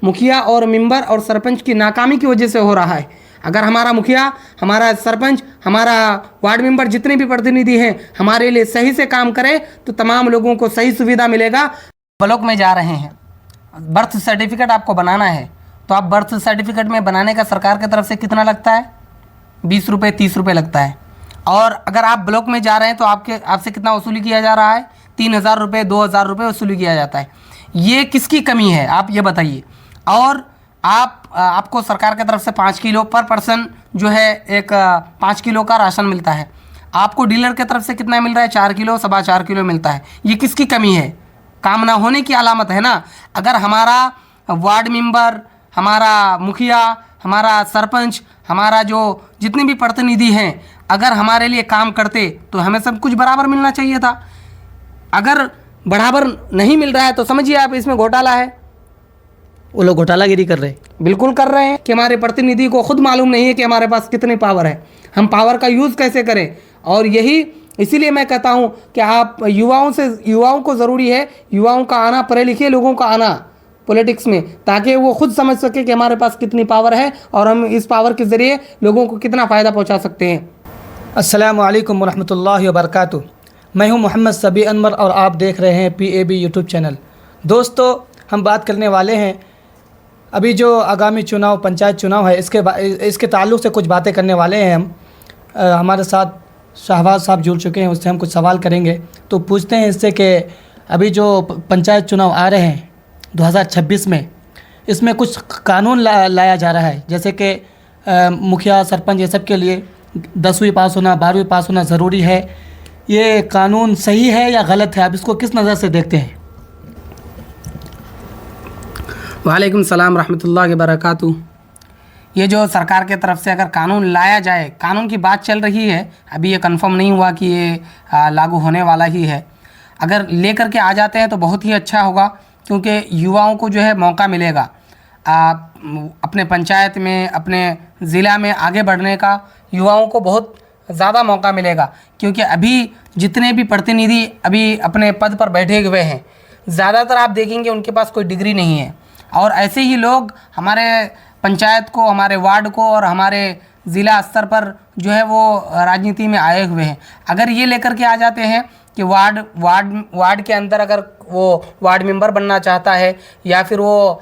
मुखिया और मेंबर और सरपंच की नाकामी की वजह से हो रहा है। अगर हमारा मुखिया, हमारा सरपंच, हमारा वार्ड मेंबर, जितने भी प्रतिनिधि हैं हमारे लिए सही से काम करें तो तमाम लोगों को सही सुविधा मिलेगा। ब्लॉक में जा रहे हैं, बर्थ सर्टिफिकेट आपको बनाना है तो आप बर्थ सर्टिफिकेट में बनाने का सरकार की तरफ से कितना लगता है? 20 रुपये 30 रुपये लगता है। और अगर आप ब्लॉक में जा रहे हैं तो आपसे कितना वसूली किया जा रहा है? 3000 रुपये 2000 रुपये वसूली किया जाता है। ये किसकी कमी है आप ये बताइए। और आपको सरकार की तरफ से 5 किलो पर पर्सन जो है एक 5 किलो का राशन मिलता है। आपको डीलर की तरफ से कितना मिल रहा है? 4 किलो 4.25 किलो मिलता है। ये किसकी कमी है? काम ना होने की अलामत है ना। अगर हमारा वार्ड मेंबर, हमारा मुखिया, हमारा सरपंच, हमारा जो जितने भी प्रतिनिधि हैं अगर हमारे लिए काम करते तो हमें सब कुछ बराबर मिलना चाहिए था। अगर बराबर नहीं मिल रहा है तो समझिए आप इसमें घोटाला है। वो लोग घोटालागिरी कर रहे हैं। बिल्कुल कर रहे हैं कि हमारे प्रतिनिधि को खुद मालूम नहीं है कि हमारे पास कितनी पावर है, हम पावर का यूज़ कैसे करें। और इसीलिए मैं कहता हूं कि आप युवाओं को ज़रूरी है, युवाओं का आना, पढ़े लिखे लोगों का आना पॉलिटिक्स में, ताकि वो खुद समझ सके कि हमारे पास कितनी पावर है और हम इस पावर के ज़रिए लोगों को कितना फ़ायदा पहुंचा सकते हैं। अस्सलामु अलैकुम वरहमतुल्लाहि वबरकातुहू। मैं हूं मोहम्मद सबी अनवर और आप देख रहे हैं PAB यूट्यूब चैनल। दोस्तों, हम बात करने वाले हैं अभी जो आगामी चुनाव, पंचायत चुनाव है, इसके ताल्लुक़ से कुछ बातें करने वाले हैं हम। हमारे साथ शहबाज साहब जुड़ चुके हैं, उससे हम कुछ सवाल करेंगे। तो पूछते हैं इससे कि अभी जो पंचायत चुनाव आ रहे हैं 2026 में, इसमें कुछ कानून लाया जा रहा है, जैसे कि मुखिया, सरपंच, ये सब के लिए 10वीं पास होना, 12वीं पास होना ज़रूरी है। ये कानून सही है या गलत है? आप इसको किस नज़र से देखते हैं? वालेकुम सलाम रहमतुल्लाहि व बरकातुहू। ये जो सरकार के तरफ से अगर कानून लाया जाए, कानून की बात चल रही है, अभी ये कंफर्म नहीं हुआ कि ये लागू होने वाला ही है। अगर लेकर के आ जाते हैं तो बहुत ही अच्छा होगा, क्योंकि युवाओं को जो है मौका मिलेगा अपने पंचायत में, अपने ज़िला में आगे बढ़ने का। युवाओं को बहुत ज़्यादा मौका मिलेगा, क्योंकि अभी जितने भी प्रतिनिधि अभी अपने पद पर बैठे हुए हैं, ज़्यादातर आप देखेंगे उनके पास कोई डिग्री नहीं है। और ऐसे ही लोग हमारे पंचायत को, हमारे वार्ड को और हमारे ज़िला स्तर पर जो है वो राजनीति में आए हुए हैं। अगर ये लेकर के आ जाते हैं कि वार्ड के अंदर अगर वो वार्ड मेंबर बनना चाहता है या फिर वो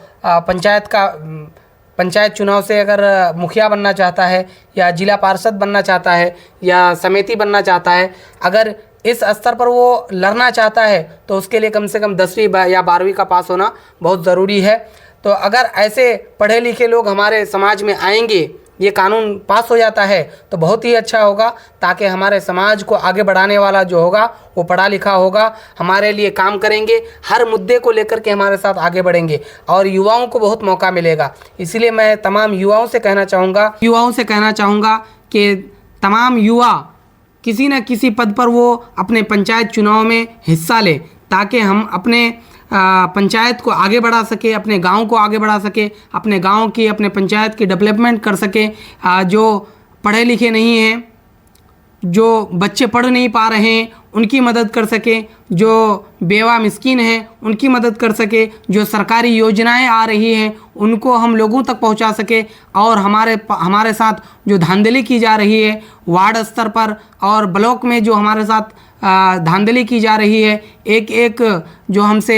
पंचायत चुनाव से अगर मुखिया बनना चाहता है या जिला पार्षद बनना चाहता है या समिति बनना चाहता है, अगर इस स्तर पर वो लड़ना चाहता है तो उसके लिए कम से कम 10वीं या 12वीं का पास होना बहुत ज़रूरी है। तो अगर ऐसे पढ़े लिखे लोग हमारे समाज में आएंगे, ये कानून पास हो जाता है तो बहुत ही अच्छा होगा, ताकि हमारे समाज को आगे बढ़ाने वाला जो होगा वो पढ़ा लिखा होगा, हमारे लिए काम करेंगे, हर मुद्दे को लेकर के हमारे साथ आगे बढ़ेंगे और युवाओं को बहुत मौका मिलेगा। इसीलिए मैं तमाम युवाओं से कहना चाहूँगा कि तमाम युवा किसी न किसी पद पर वो अपने पंचायत चुनाव में हिस्सा ले, ताकि हम अपने पंचायत को आगे बढ़ा सके, अपने गांव को आगे बढ़ा सके, अपने गांव की, अपने पंचायत की डेवलपमेंट कर सके। जो पढ़े लिखे नहीं हैं, जो बच्चे पढ़ नहीं पा रहे हैं, उनकी मदद कर सके, जो बेवा मिस्कीन हैं उनकी मदद कर सके, जो सरकारी योजनाएं आ रही हैं उनको हम लोगों तक पहुंचा सके। और हमारे साथ जो धांधली की जा रही है वार्ड स्तर पर और ब्लॉक में, जो हमारे साथ धांधली की जा रही है, एक जो हमसे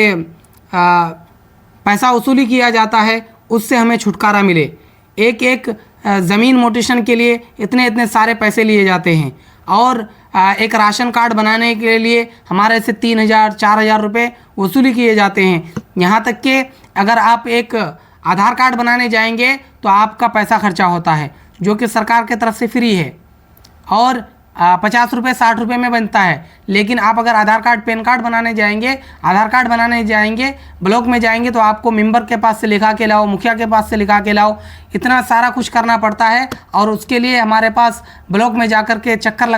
पैसा वसूली किया जाता है, उससे हमें छुटकारा मिले। एक ज़मीन मोटेशन के लिए इतने सारे पैसे लिए जाते हैं और एक राशन कार्ड बनाने के लिए हमारे से 3000 4000 रुपये वसूली किए जाते हैं। यहाँ तक कि अगर आप एक आधार कार्ड बनाने जाएंगे तो आपका पैसा खर्चा होता है, जो कि सरकार की तरफ से फ्री है और 50 रुपये 60 रुपये में बनता है। लेकिन आप अगर आधार कार्ड, पैन कार्ड बनाने जाएंगे, ब्लॉक में जाएंगे तो आपको मेंबर के पास से लिखा के लाओ, मुखिया के पास से लिखा के लाओ, इतना सारा कुछ करना पड़ता है। और उसके लिए हमारे पास ब्लॉक में जाकर के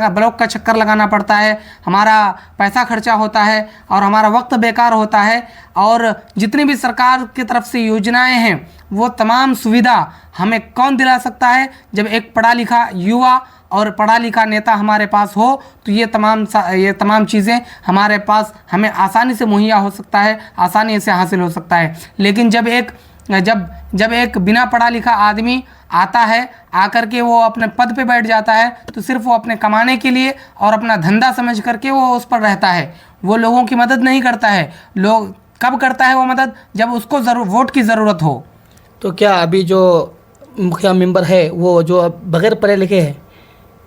ब्लॉक का चक्कर लगाना पड़ता है, हमारा पैसा खर्चा होता है और हमारा वक्त बेकार होता है। और जितनी भी सरकार की तरफ से योजनाएं हैं वो तमाम सुविधा हमें कौन दिला सकता है? जब एक पढ़ा लिखा युवा और पढ़ा लिखा नेता हमारे पास हो तो ये तमाम चीज़ें हमारे पास हमें आसानी से मुहैया हो सकता है, आसानी से हासिल हो सकता है। लेकिन जब एक जब जब एक बिना पढ़ा लिखा आदमी आता है, आकर के वो अपने पद पे बैठ जाता है, तो सिर्फ वो अपने कमाने के लिए और अपना धंधा समझ करके वो उस पर रहता है। वो लोगों की मदद नहीं करता है। लोग कब करता है वो मदद? जब उसको वोट की ज़रूरत हो। तो क्या अभी जो मुखिया मेंबर है वो जो अब बगैर पढ़े लिखे हैं,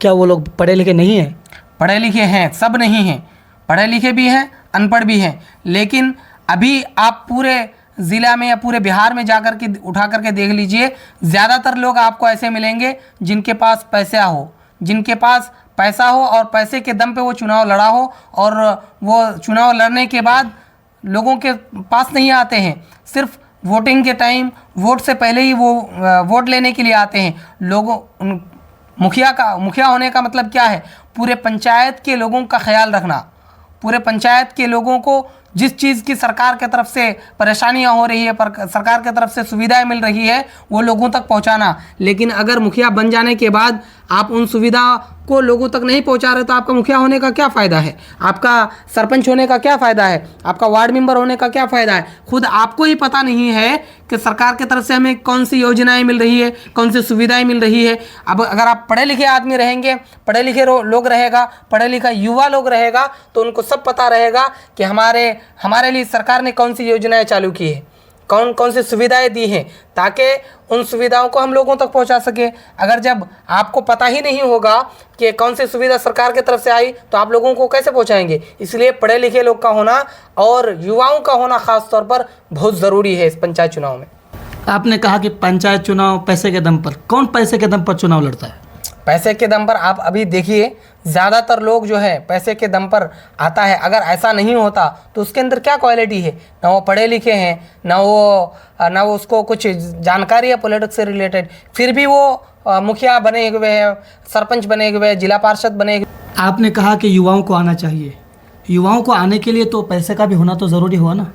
क्या वो लोग पढ़े लिखे नहीं हैं? पढ़े लिखे हैं, सब नहीं हैं, पढ़े लिखे भी हैं, अनपढ़ भी हैं। लेकिन अभी आप पूरे ज़िला में या पूरे बिहार में जाकर के उठा करके देख लीजिए, ज़्यादातर लोग आपको ऐसे मिलेंगे जिनके पास पैसा हो, जिनके पास पैसा हो और पैसे के दम पे वो चुनाव लड़ा हो, और वो चुनाव लड़ने के बाद लोगों के पास नहीं आते हैं, सिर्फ वोटिंग के टाइम, वोट से पहले ही वो वोट लेने के लिए आते हैं। लोगों मुखिया होने का मतलब क्या है? पूरे पंचायत के लोगों का ख्याल रखना, पूरे पंचायत के लोगों को जिस चीज़ की सरकार के तरफ से परेशानियां हो रही है, पर सरकार के तरफ से सुविधाएं मिल रही है, वो लोगों तक पहुंचाना। लेकिन अगर मुखिया बन जाने के बाद आप उन सुविधा को लोगों तक नहीं पहुंचा रहे, तो आपका मुखिया होने का क्या फ़ायदा है? आपका सरपंच होने का क्या फ़ायदा है? आपका वार्ड मेंबर होने का क्या फ़ायदा है? खुद आपको ही पता नहीं है कि सरकार की तरफ से हमें कौन सी योजनाएं मिल रही है, कौन सी सुविधाएं मिल रही है। अब अगर आप पढ़े लिखे आदमी रहेंगे, पढ़े लिखे लोग रहेगा, पढ़े लिखा युवा लोग रहेगा, तो उनको सब पता रहेगा कि हमारे लिए सरकार ने कौन सी योजनाएं चालू की है, कौन कौन सी सुविधाएं दी हैं, ताकि उन सुविधाओं को हम लोगों तक पहुंचा सके। अगर जब आपको पता ही नहीं होगा कि कौन सी सुविधा सरकार की तरफ से आई, तो आप लोगों को कैसे पहुंचाएंगे? इसलिए पढ़े लिखे लोग का होना और युवाओं का होना ख़ास तौर पर बहुत ज़रूरी है इस पंचायत चुनाव में। आपने कहा कि पंचायत चुनाव पैसे के दम पर, कौन पैसे के दम पर चुनाव लड़ता है? पैसे के दम पर आप अभी देखिए, ज़्यादातर लोग जो है पैसे के दम पर आता है। अगर ऐसा नहीं होता तो उसके अंदर क्या क्वालिटी है? ना वो पढ़े लिखे हैं, ना वो उसको कुछ जानकारी है पॉलिटिक्स से रिलेटेड, फिर भी वो मुखिया बने हुए हैं, सरपंच बने हुए हैं, जिला पार्षद बने हुए। आपने कहा कि युवाओं को आना चाहिए, युवाओं को आने के लिए तो पैसे का भी होना तो ज़रूरी हुआ ना?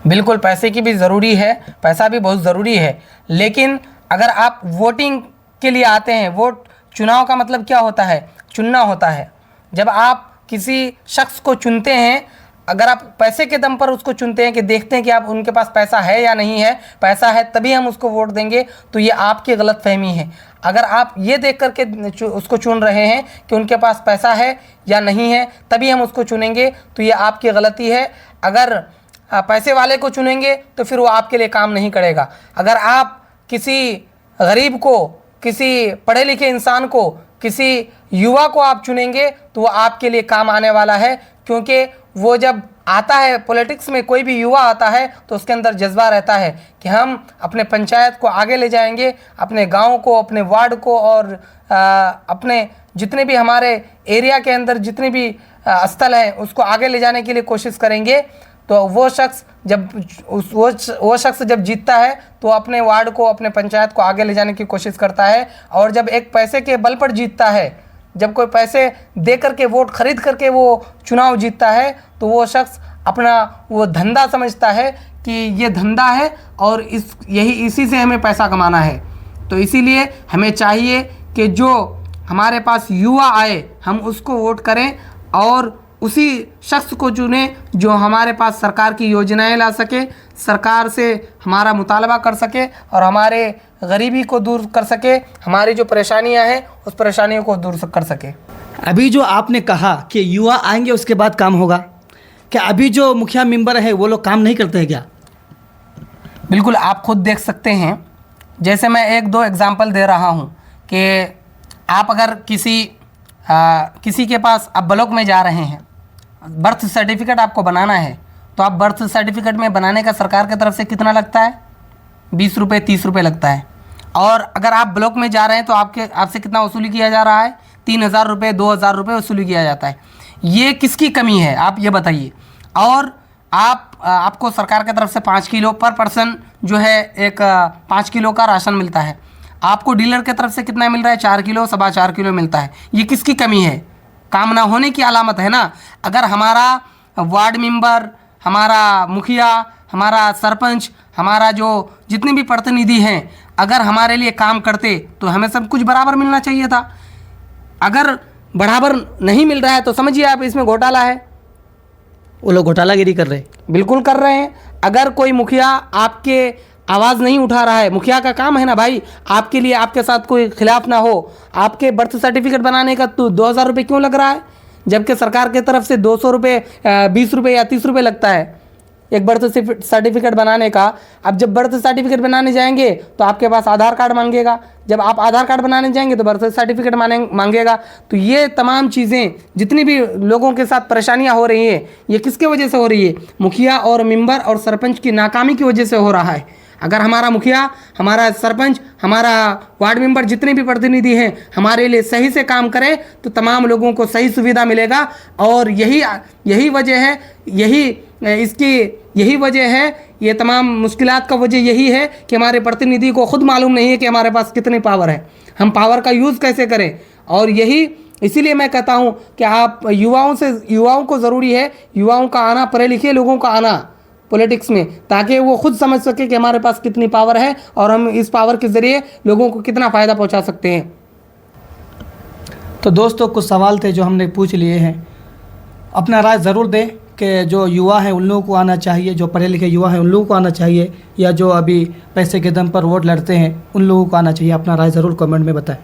बिल्कुल, पैसे की भी ज़रूरी है, पैसा भी बहुत ज़रूरी है। लेकिन अगर आप वोटिंग के लिए आते हैं, वोट चुनाव का मतलब क्या होता है? चुनना होता है। जब आप किसी शख्स को चुनते हैं, अगर आप पैसे के दम पर उसको चुनते हैं कि देखते हैं कि आप उनके पास पैसा है या नहीं है, पैसा है तभी हम उसको वोट देंगे, तो ये आपकी गलतफहमी है। अगर आप ये देख करके उसको चुन रहे हैं कि उनके पास पैसा है या नहीं है तभी हम उसको चुनेंगे, तो ये आपकी गलती है। अगर पैसे वाले को चुनेंगे तो फिर वो आपके लिए काम नहीं करेगा। अगर आप किसी गरीब को, किसी पढ़े लिखे इंसान को, किसी युवा को आप चुनेंगे तो वो आपके लिए काम आने वाला है, क्योंकि वो जब आता है पॉलिटिक्स में, कोई भी युवा आता है तो उसके अंदर जज्बा रहता है कि हम अपने पंचायत को आगे ले जाएंगे, अपने गांव को, अपने वार्ड को और अपने जितने भी हमारे एरिया के अंदर जितने भी स्थल हैं उसको आगे ले जाने के लिए कोशिश करेंगे। तो वो शख्स जब जीतता है तो अपने वार्ड को, अपने पंचायत को आगे ले जाने की कोशिश करता है। और जब एक पैसे के बल पर जीतता है, जब कोई पैसे दे करके, वोट खरीद करके वो चुनाव जीतता है, तो वो शख्स अपना वो धंधा समझता है कि ये धंधा है और इसी से हमें पैसा कमाना है। तो इसीलिए हमें चाहिए कि जो हमारे पास युवा आए हम उसको वोट करें और उसी शख्स को चुने जो हमारे पास सरकार की योजनाएं ला सके, सरकार से हमारा मुतालबा कर सके और हमारे गरीबी को दूर कर सके, हमारी जो परेशानियां हैं उस परेशानियों को दूर कर सके। अभी जो आपने कहा कि युवा आएंगे उसके बाद काम होगा, क्या अभी जो मुखिया मेंबर है वो लोग काम नहीं करते हैं क्या? बिल्कुल, आप खुद देख सकते हैं। जैसे मैं एक दो एग्जाम्पल दे रहा हूँ कि आप अगर किसी के पास आप ब्लॉक में जा रहे हैं, बर्थ सर्टिफिकेट आपको बनाना है, तो आप बर्थ सर्टिफिकेट में बनाने का सरकार की तरफ से कितना लगता है? 20 रुपये 30 रुपये लगता है। और अगर आप ब्लॉक में जा रहे हैं तो आपसे कितना वसूली किया जा रहा है? 3000 रुपये 2000 रुपये वसूली किया जाता है। ये किसकी कमी है आप ये बताइए। और आपको सरकार की तरफ से 5 किलो पर पर्सन जो है एक 5 किलो का राशन मिलता है। आपको डीलर की तरफ से कितना मिल रहा है? 4 किलो 4.25 किलो मिलता है। ये किसकी कमी है? काम ना होने की अलामत है ना। अगर हमारा वार्ड मेंबर, हमारा मुखिया, हमारा सरपंच, हमारा जो जितने भी प्रतिनिधि हैं, अगर हमारे लिए काम करते तो हमें सब कुछ बराबर मिलना चाहिए था। अगर बराबर नहीं मिल रहा है तो समझिए आप इसमें घोटाला है। वो लोग घोटालागिरी कर रहे हैं। बिल्कुल कर रहे हैं। अगर कोई मुखिया आवाज़ नहीं उठा रहा है। मुखिया का काम है ना भाई, आपके लिए आपके साथ कोई खिलाफ ना हो। आपके बर्थ सर्टिफिकेट बनाने का तो 2,000 रुपये क्यों लग रहा है, जबकि सरकार की तरफ से 200 रुपये 20 रुपये या 30 रुपये लगता है एक बर्थ सर्टिफिकेट बनाने का। अब जब बर्थ सर्टिफिकेट बनाने जाएंगे तो आपके पास आधार कार्ड मांगेगा, जब आप आधार कार्ड बनाने जाएंगे तो बर्थ सर्टिफिकेट मांगेगा। तो ये तमाम चीज़ें जितनी भी लोगों के साथ परेशानियां हो रही हैं, ये किसके वजह से हो रही है? मुखिया और मेंबर और सरपंच की नाकामी की वजह से हो रहा है। अगर हमारा मुखिया, हमारा सरपंच, हमारा वार्ड मेंबर, जितने भी प्रतिनिधि हैं हमारे लिए सही से काम करें तो तमाम लोगों को सही सुविधा मिलेगा। और यही वजह है, यही वजह है, ये तमाम मुश्किलात का वजह यही है कि हमारे प्रतिनिधि को खुद मालूम नहीं है कि हमारे पास कितनी पावर है, हम पावर का यूज़ कैसे करें। और इसीलिए मैं कहता हूँ कि आप युवाओं को ज़रूरी है, युवाओं का आना, पढ़े लिखे लोगों का आना पॉलिटिक्स में, ताकि वो खुद समझ सके कि हमारे पास कितनी पावर है और हम इस पावर के ज़रिए लोगों को कितना फ़ायदा पहुंचा सकते हैं। तो दोस्तों कुछ सवाल थे जो हमने पूछ लिए हैं, अपना राय ज़रूर दें कि जो युवा हैं उन लोगों को आना चाहिए, जो पढ़े लिखे युवा हैं उन लोगों को आना चाहिए, या जो अभी पैसे के दम पर वोट लड़ते हैं उन लोगों को आना चाहिए। अपना राय ज़रूर कमेंट में बताएं।